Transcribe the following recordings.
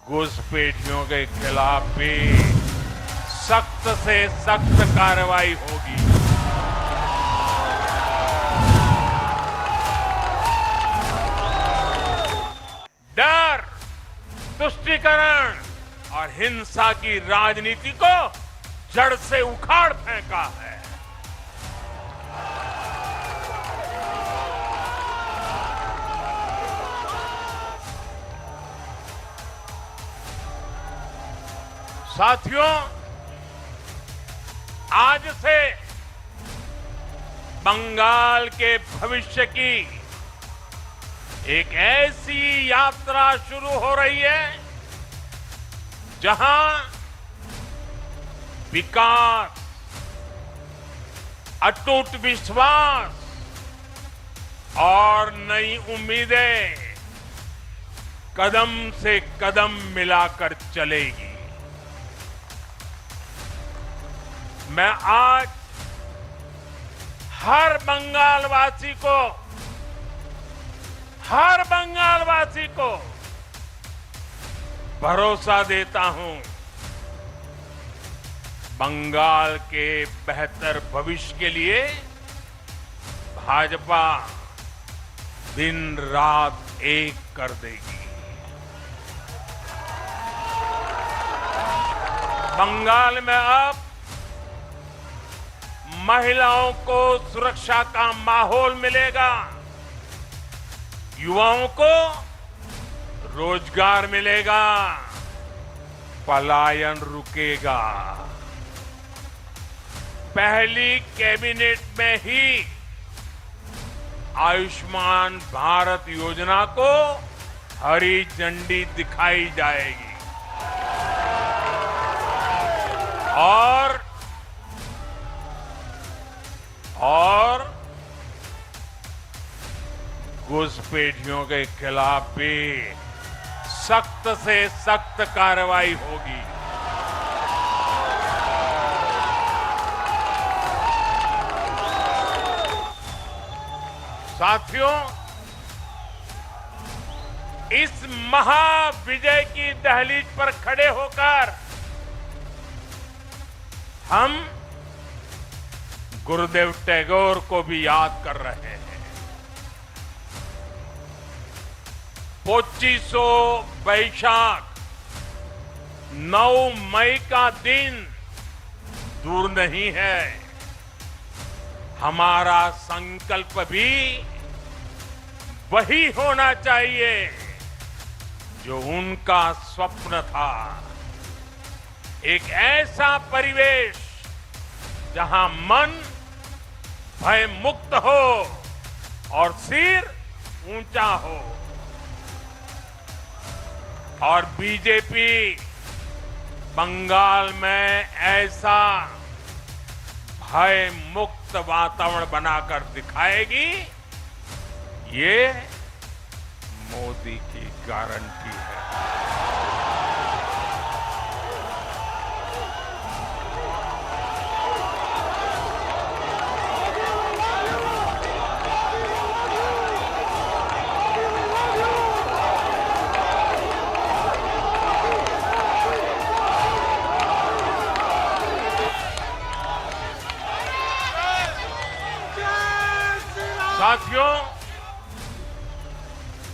घुसपैठियों के खिलाफ भी सख्त से सख्त कार्रवाई होगी। डर, तुष्टीकरण और हिंसा की राजनीति को जड़ से उखाड़ फेंका है। साथियों, आज से बंगाल के भविष्य की एक ऐसी यात्रा शुरू हो रही है जहां विकास, अटूट विश्वास और नई उम्मीदें कदम से कदम मिलाकर चलेगी। मैं आज हर बंगालवासी को भरोसा देता हूं, बंगाल के बेहतर भविष्य के लिए भाजपा दिन रात एक कर देगी। बंगाल में अब महिलाओं को सुरक्षा का माहौल मिलेगा, युवाओं को रोजगार मिलेगा, पलायन रुकेगा। पहली कैबिनेट में ही आयुष्मान भारत योजना को हरी झंडी दिखाई जाएगी और घुसपैठियों के खिलाफ भी सख्त से सख्त कार्रवाई होगी। साथियों, इस महाविजय की दहलीज पर खड़े होकर हम गुरुदेव टैगोर को भी याद कर रहे हैं। 25 बैशाख 9 मई का दिन दूर नहीं है। हमारा संकल्प भी वही होना चाहिए जो उनका स्वप्न था। एक ऐसा परिवेश जहां मन भय मुक्त हो और सिर ऊंचा हो। और बीजेपी बंगाल में ऐसा भय मुक्त वातावरण बनाकर दिखाएगी, ये मोदी की गारंटी है। साथियों,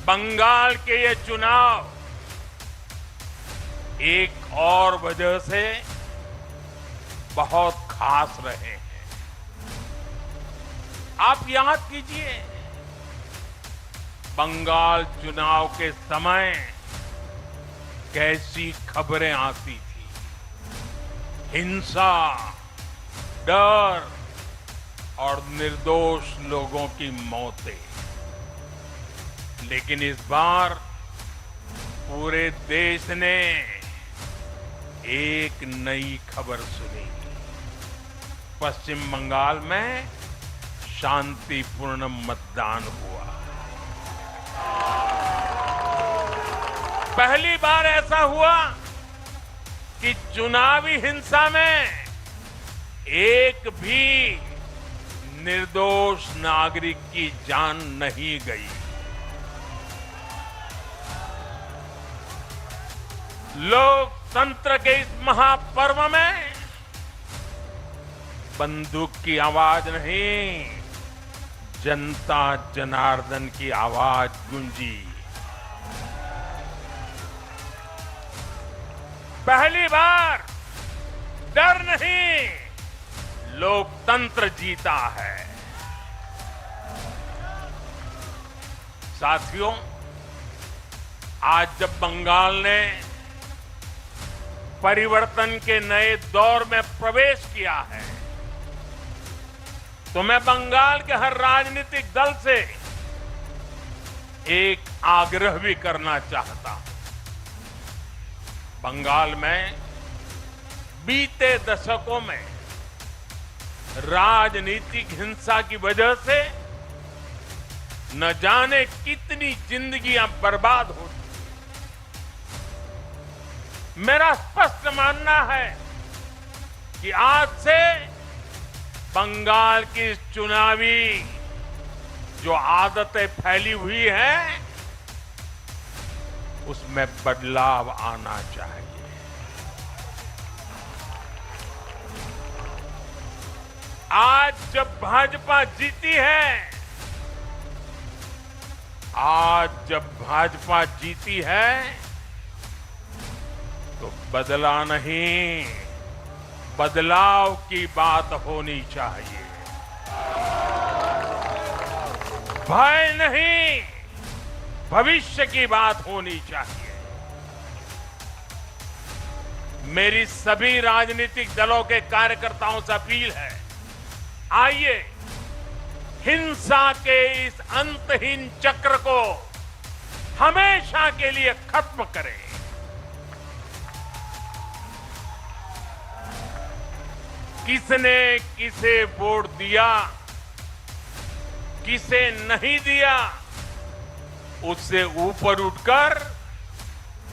बंगाल के ये चुनाव एक और वजह से बहुत खास रहे हैं। आप याद कीजिए, बंगाल चुनाव के समय कैसी खबरें आती थी। हिंसा, डर और निर्दोष लोगों की मौतें। लेकिन इस बार पूरे देश ने एक नई खबर सुनी। पश्चिम बंगाल में शांतिपूर्ण मतदान हुआ। पहली बार ऐसा हुआ कि चुनावी हिंसा में एक भी निर्दोष नागरिक की जान नहीं गई। लोकतंत्र के इस महापर्व में बंदूक की आवाज नहीं, जनता जनार्दन की आवाज गूंजी। पहली बार डर नहीं, लोकतंत्र जीता है। साथियों, आज जब बंगाल ने परिवर्तन के नए दौर में प्रवेश किया है, तो मैं बंगाल के हर राजनीतिक दल से एक आग्रह भी करना चाहता हूं। बंगाल में बीते दशकों में राजनीतिक हिंसा की वजह से न जाने कितनी जिंदगियां बर्बाद हो चुकी। मेरा स्पष्ट मानना है कि आज से बंगाल की चुनावी जो आदतें फैली हुई हैं, उसमें बदलाव आना चाहिए। आज जब भाजपा जीती है, तो बदला नहीं, बदलाव की बात होनी चाहिए। भय नहीं, भविष्य की बात होनी चाहिए। मेरी सभी राजनीतिक दलों के कार्यकर्ताओं से अपील है, आइए हिंसा के इस अंतहीन चक्र को हमेशा के लिए खत्म करें। किसने किसे वोट दिया, किसे नहीं दिया, उससे ऊपर उठकर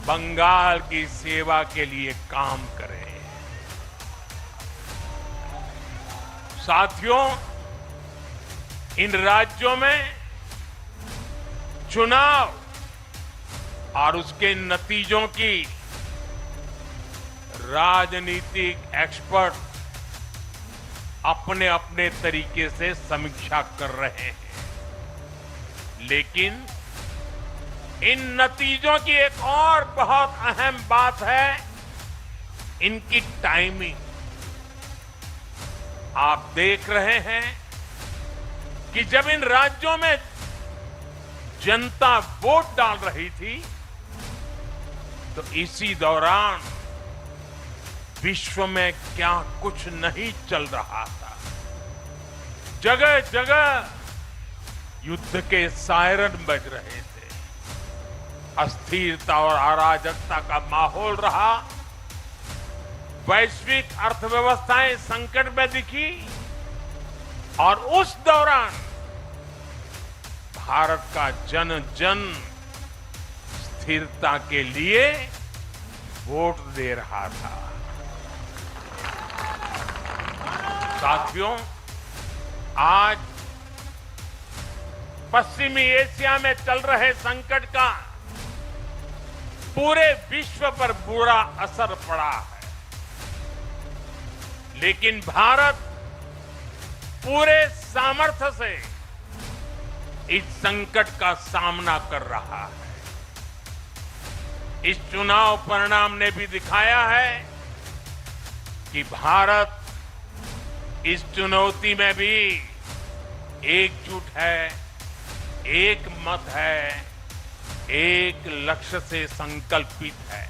बंगाल की सेवा के लिए काम करें। साथियों, इन राज्यों में चुनाव और उसके नतीजों की राजनीतिक एक्सपर्ट अपने अपने तरीके से समीक्षा कर रहे हैं, लेकिन इन नतीजों की एक और बहुत अहम बात है, इनकी टाइमिंग। आप देख रहे हैं कि जब इन राज्यों में जनता वोट डाल रही थी, तो इसी दौरान विश्व में क्या कुछ नहीं चल रहा था। जगह जगह युद्ध के सायरन बज रहे थे, अस्थिरता और अराजकता का माहौल रहा, वैश्विक अर्थव्यवस्थाएं संकट में दिखी, और उस दौरान भारत का जन जन स्थिरता के लिए वोट दे रहा था। साथियों, आज पश्चिमी एशिया में चल रहे संकट का पूरे विश्व पर बुरा असर पड़ा है, लेकिन भारत पूरे सामर्थ्य से इस संकट का सामना कर रहा है। इस चुनाव परिणाम ने भी दिखाया है कि भारत इस चुनौती में भी एकजुट है, एक मत है, एक लक्ष्य से संकल्पित है।